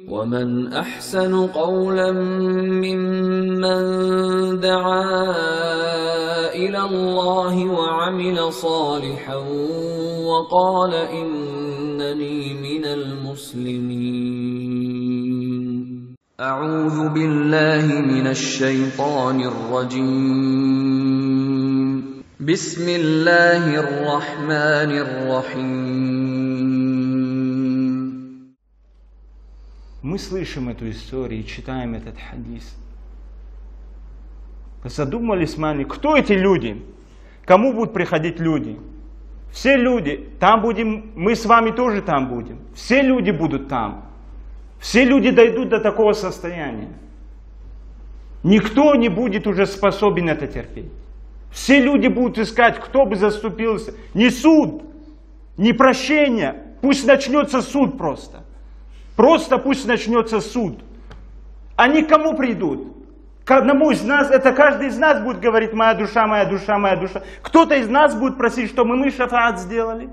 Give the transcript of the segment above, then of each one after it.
ومن أحسن قولا ممن دعا إلى الله وعمل صالحا وقال إنني من المسلمين. أعوذ بالله من الشيطان الرجيم. بسم الله الرحمن الرحيم. Мы слышим эту историю и читаем этот хадис. Задумались мы, кто эти люди? Кому будут приходить люди? Все люди, там будем, мы с вами тоже там будем. Все люди будут там. Все люди дойдут до такого состояния. Никто не будет уже способен это терпеть. Все люди будут искать, кто бы заступился. Не суд, не прощение. Пусть начнется суд просто. Просто пусть начнется суд. Они к кому придут? К одному из нас, это каждый из нас будет говорить: моя душа, моя душа, моя душа. Кто-то из нас будет просить, чтобы мы шафаат сделали.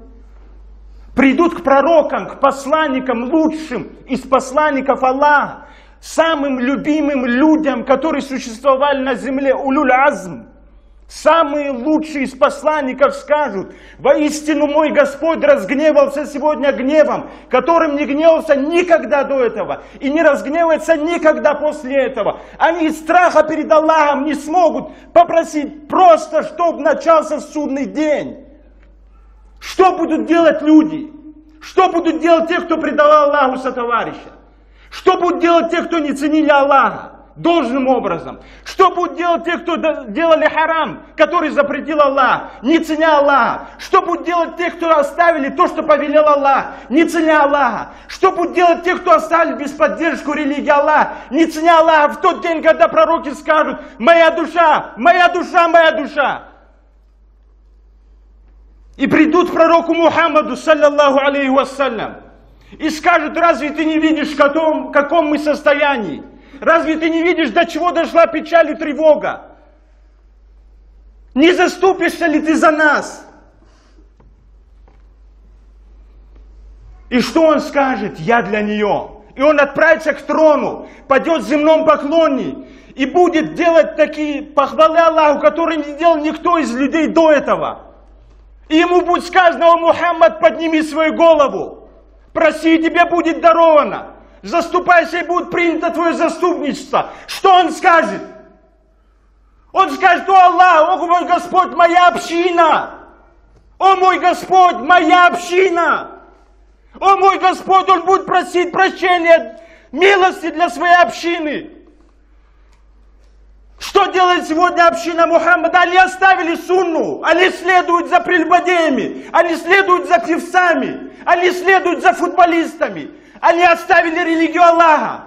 Придут к пророкам, к посланникам, лучшим из посланников Аллаха, самым любимым людям, которые существовали на земле, улюль азм. Самые лучшие из посланников скажут: воистину мой Господь разгневался сегодня гневом, которым не гневался никогда до этого и не разгневается никогда после этого. Они из страха перед Аллахом не смогут попросить просто, чтобы начался судный день. Что будут делать люди? Что будут делать те, кто предавал Аллаху сотоварища? Что будут делать те, кто не ценили Аллаха должным образом? Что будут делать те, кто делали харам, который запретил Аллах, не ценя Аллаха? Что будут делать те, кто оставили то, что повелел Аллах, не ценя Аллаха? Что будут делать те, кто оставили без поддержку религии Аллаха, не ценя Аллаха, в тот день, когда пророки скажут: моя душа, моя душа, моя душа? И придут к пророку Мухаммаду, саллаллаху алейхи вассалям, и скажут: разве ты не видишь, в каком мы состоянии? Разве ты не видишь, до чего дошла печаль и тревога? Не заступишься ли ты за нас? И что он скажет? Я для нее. И он отправится к трону, пойдет в земном поклоне и будет делать такие похвалы Аллаху, которые не делал никто из людей до этого. И ему будет сказано: о Мухаммад, подними свою голову, проси, и тебе будет даровано. Заступайся, и будет принято твое заступничество. Что он скажет? Он скажет: о Аллах, о мой Господь, моя община! О мой Господь, моя община! О мой Господь, он будет просить прощения, милости для своей общины. Что делает сегодня община Мухаммада? Они оставили сунну, они следуют за прелюбодеями, они следуют за певцами, они следуют за футболистами. Они оставили религию Аллаха.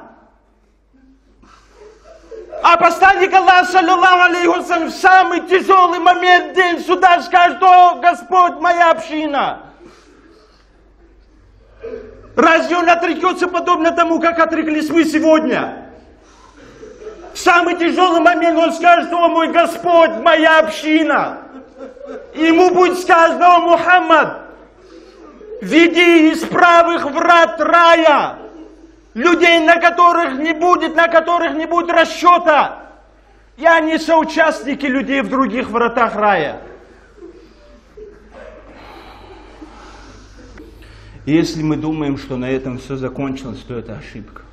А посланник Аллаха, саллаллаху алейхи вассалям, в самый тяжелый момент, день суда, скажет: о Господь, моя община. Разве он отрекется подобно тому, как отреклись мы сегодня? В самый тяжелый момент он скажет: о мой Господь, моя община. И ему будет сказано: о Мухаммад, веди из правых врат рая людей, на которых не будет расчета. И они соучастники людей в других вратах рая. И если мы думаем, что на этом все закончилось, то это ошибка.